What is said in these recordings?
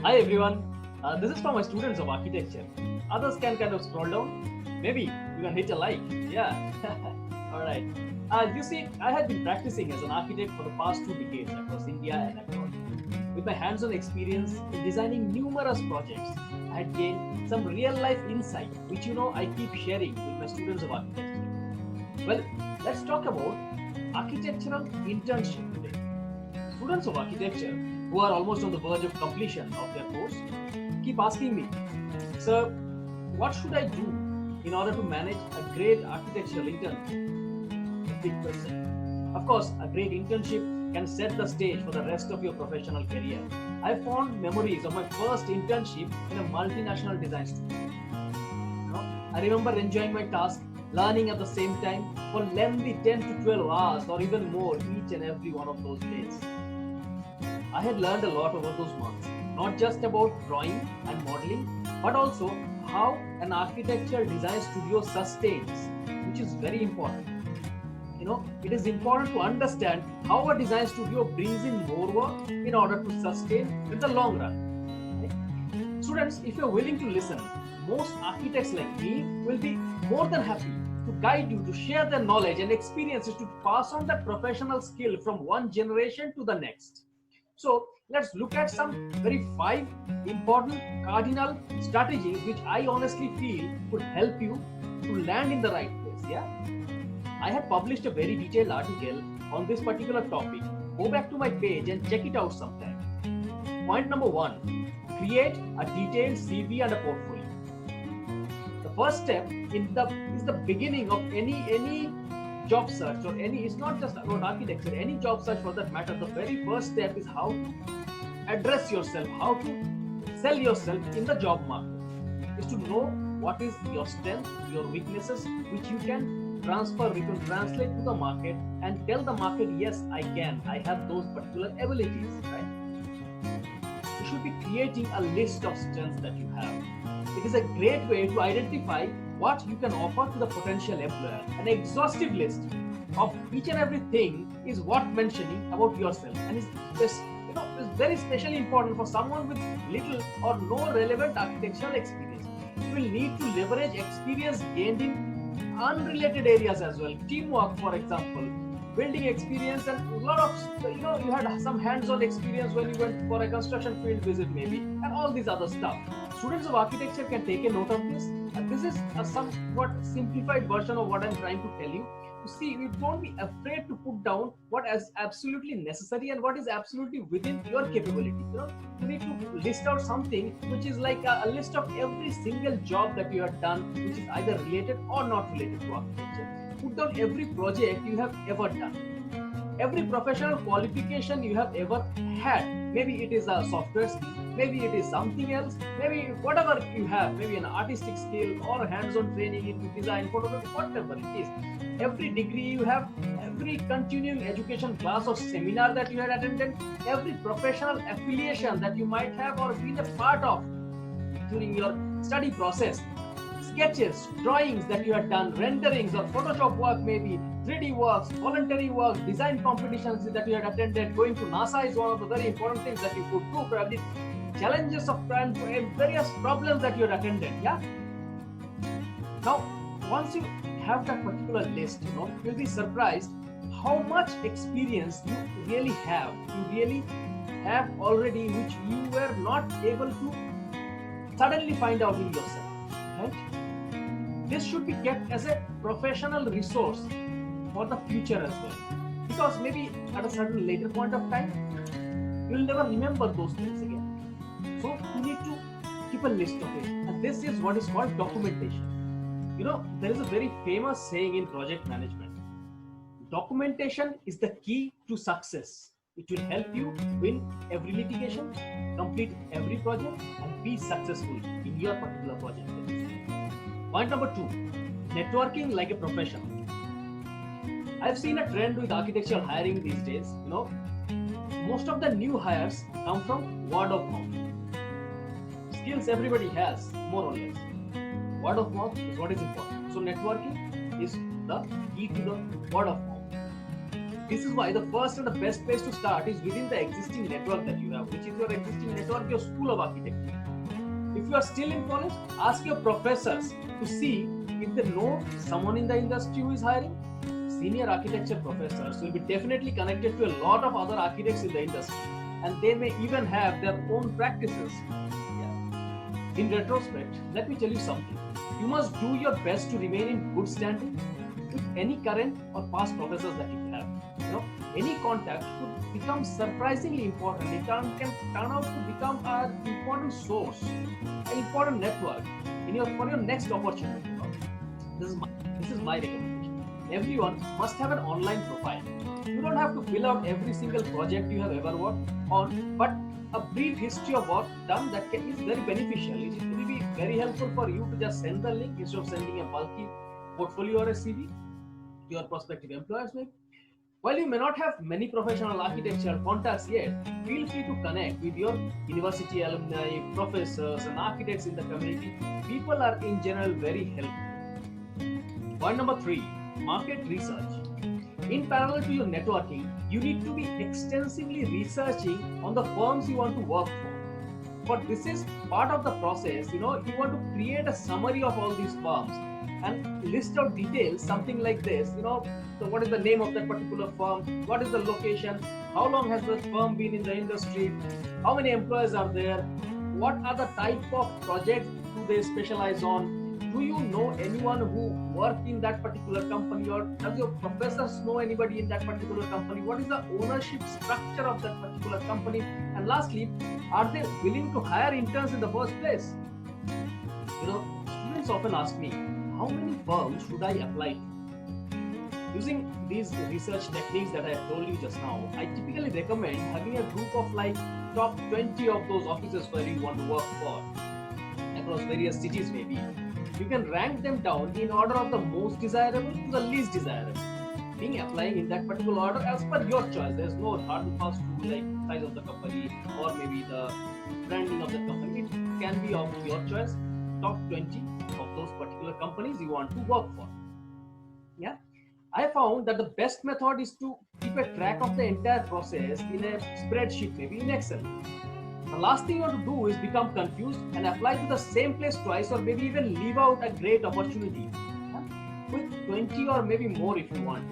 Hi everyone, this is for my students of architecture. Others can kind of scroll down. Maybe you can hit a like. Yeah. Alright. You see, I had been practicing as an architect for the past 2 decades across India and abroad. With my hands-on experience in designing numerous projects, I had gained some real-life insight, which I keep sharing with my students of architecture. Well, let's talk about architectural internship today. Students of architecture who are almost on the verge of completion of their course keep asking me, "Sir, what should I do in order to manage a great architectural internship?" A big question. Of course, a great internship can set the stage for the rest of your professional career. I fond memories of my first internship in a multinational design studio. I remember enjoying my task, learning at the same time for lengthy 10 to 12 hours or even more each and every one of those days. I had learned a lot over those months, not just about drawing and modeling, but also how an architectural design studio sustains, which is very important. It is important to understand how a design studio brings in more work in order to sustain in the long run. Right? Students, if you're willing to listen, most architects like me will be more than happy to guide you, to share their knowledge and experiences, to pass on that professional skill from one generation to the next. So let's look at some very 5 important cardinal strategies which I honestly feel could help you to land in the right place. Yeah, I have published a very detailed article on this particular topic. Go back to my page and check it out sometime. Point number 1: create a detailed CV and a portfolio. The first step is the beginning of any job search, or it's not just about architecture, any job search for that matter. The very first step is how to address yourself, how to sell yourself in the job market, is to know what is your strength, your weaknesses, which you can transfer, you can translate to the market and tell the market, yes, I have those particular abilities, right? You should be creating a list of strengths that you have. It is a great way to identify what you can offer to the potential employer. An exhaustive list of each and everything is worth mentioning about yourself, and is very especially important for someone with little or no relevant architectural experience. You will need to leverage experience gained in unrelated areas as well. Teamwork, for example, building experience, and a lot of you had some hands-on experience when you went for a construction field visit maybe, and all these other stuff. Students of architecture can take a note of this. This is a somewhat simplified version of what I'm trying to tell you. You see, you don't be afraid to put down what is absolutely necessary and what is absolutely within your capability. You need to list out something which is like a list of every single job that you have done, which is either related or not related to architecture. Put down every project you have ever done, every professional qualification you have ever had. Maybe it is a software skill, maybe it is something else, maybe whatever you have, maybe an artistic skill or hands-on training into design, photography, whatever it is. Every degree you have, every continuing education class or seminar that you had attended, every professional affiliation that you might have or been a part of during your study process, sketches, drawings that you had done, renderings or Photoshop work, maybe 3D works, voluntary work, design competitions that you had attended. Going to NASA is one of the very important things that you could do. Probably challenges of various problems that you had attended. Yeah. Now, once you have that particular list, you'll be surprised how much experience you really have. You really have already, which you were not able to suddenly find out in yourself. Right? This should be kept as a professional resource for the future as well, because maybe at a certain later point of time you'll never remember those things again. So you need to keep a list of it, and this is what is called documentation. There is a very famous saying in project management: documentation is the key to success. It will help you win every litigation, complete every project, and be successful in your particular project. Point number 2: networking like a professional. I've seen a trend with architectural hiring these days. Most of the new hires come from word of mouth. Skills everybody has, more or less. Word of mouth is what is important. So networking is the key to the word of mouth. This is why the first and the best place to start is within the existing network that you have, which is your existing network, your school of architecture. If you are still in college, ask your professors to see if they know someone in the industry who is hiring. Senior architecture professors will be definitely connected to a lot of other architects in the industry, and they may even have their own practices. Yeah. In retrospect, let me tell you something. You must do your best to remain in good standing with any current or past professors that you have. Any contact could become surprisingly important. It can turn out to become an important source, an important network for your next opportunity. This is my recommendation. Everyone must have an online profile. You don't have to fill out every single project you have ever worked on, but a brief history of work done that is very beneficial. It will be very helpful for you to just send the link instead of sending a bulky portfolio or a CV to your prospective employers. Maybe. While you may not have many professional architectural contacts yet, feel free to connect with your university alumni, professors, and architects in the community. People are in general very helpful. Point number 3, market research. In parallel to your networking, you need to be extensively researching on the firms you want to work for. But this is part of the process. You want to create a summary of all these firms and list out details, something like this. So what is the name of that particular firm? What is the location? How long has the firm been in the industry? How many employees are there? What are the type of projects do they specialize on? Do you know anyone who worked in that particular company, or does your professors know anybody in that particular company? What is the ownership structure of that particular company? And lastly, are they willing to hire interns in the first place? Students often ask me, how many firms should I apply to? Using these research techniques that I have told you just now, I typically recommend having a group of top 20 of those offices where you want to work for across various cities maybe. You can rank them down in order of the most desirable to the least desirable, applying in that particular order as per your choice. There's no hard and fast rule like size of the company or maybe the branding of the company. It can be of your choice. Top 20 of those particular companies you want to work for. Yeah. I found that the best method is to keep a track of the entire process in a spreadsheet, maybe in Excel. The last thing you want to do is become confused and apply to the same place twice, or maybe even leave out a great opportunity. With 20 or maybe more if you want,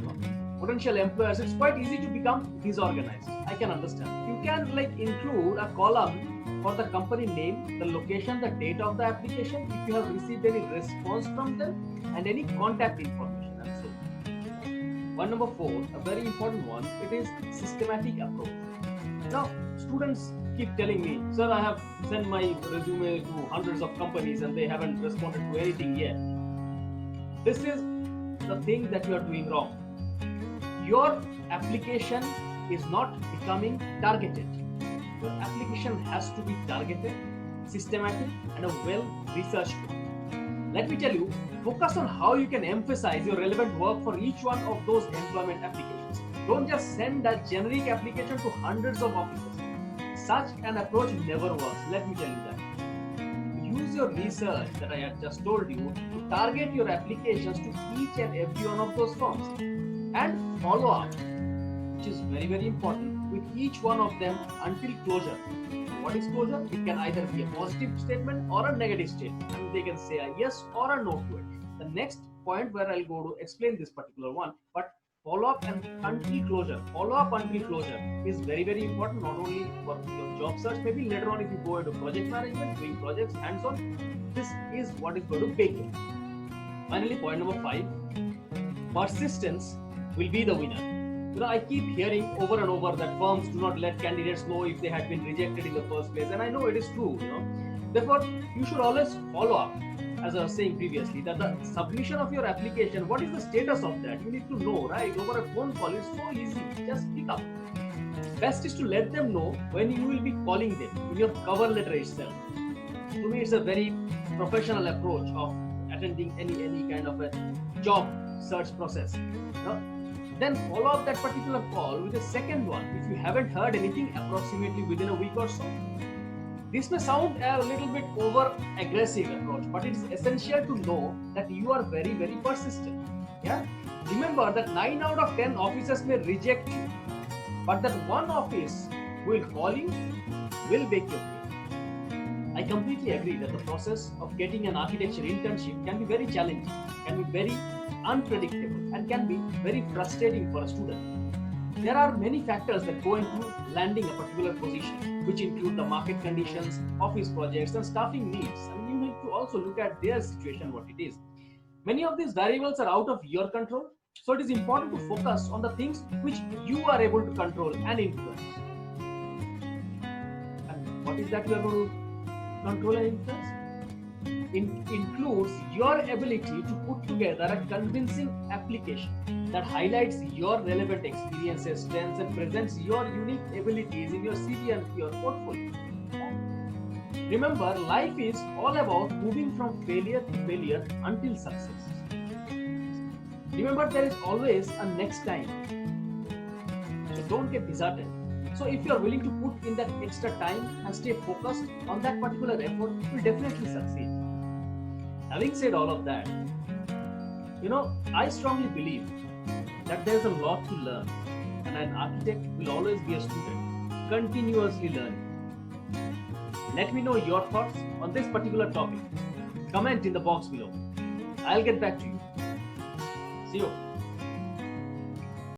potential employers, it's quite easy to become disorganized. I can understand. You can include a column for the company name, the location, the date of the application, if you have received any response from them, and any contact information and so on. Point number 4, a very important one, it is systematic approach. Now, students keep telling me, sir, I have sent my resume to hundreds of companies and they haven't responded to anything yet. This is the thing that you are doing wrong. Your application is not becoming targeted. Your application has to be targeted, systematic, and a well-researched one. Let me tell you, focus on how you can emphasize your relevant work for each one of those employment applications. Don't just send a generic application to hundreds of offices. Such an approach never works. Let me tell you that. Use your research that I had just told you to target your applications to each and every one of those firms and follow up, which is very, very important, with each one of them until closure. What is closure? It can either be a positive statement or a negative statement. I mean, they can say a yes or a no to it. The next point where I'll go to explain this particular one, but follow up and until closure. Follow up until closure is very, very important, not only for your job search, maybe later on if you go into project management, doing projects hands-on, this is what is going to bake in. Finally, point number 5, persistence will be the winner. I keep hearing over and over that firms do not let candidates know if they had been rejected in the first place, and I know it is true. Therefore, you should always follow up. As I was saying previously, that the submission of your application, what is the status of that? You need to know, right? Over a phone call, it's so easy. Just pick up. Best is to let them know when you will be calling them in your cover letter itself. To me, it's a very professional approach of attending any kind of a job search process. Then follow up that particular call with a second one if you haven't heard anything approximately within a week or so. This may sound a little bit over-aggressive approach, but it is essential to know that you are very, very persistent. Yeah. remember that 9 out of 10 offices may reject you, but that one office will call you, will make your pay. I completely agree that the process of getting an architecture internship can be very challenging, can be very unpredictable, and can be very frustrating for a student. There are many factors that go into landing a particular position, which include the market conditions, office projects, and staffing needs. And you need to also look at their situation, what it is. Many of these variables are out of your control, so it is important to focus on the things which you are able to control and influence. And what is that you are going to control and influence? It includes your ability to put together a convincing application that highlights your relevant experiences, strengths, and presents your unique abilities in your CV and your portfolio. Remember, life is all about moving from failure to failure until success. Remember, there is always a next time. So don't get disheartened. So if you are willing to put in that extra time and stay focused on that particular effort, you will definitely succeed. Having said all of that, I strongly believe that there's a lot to learn, and an architect will always be a student, continuously learning. Let me know your thoughts on this particular topic. Comment in the box below. I'll get back to you. See you.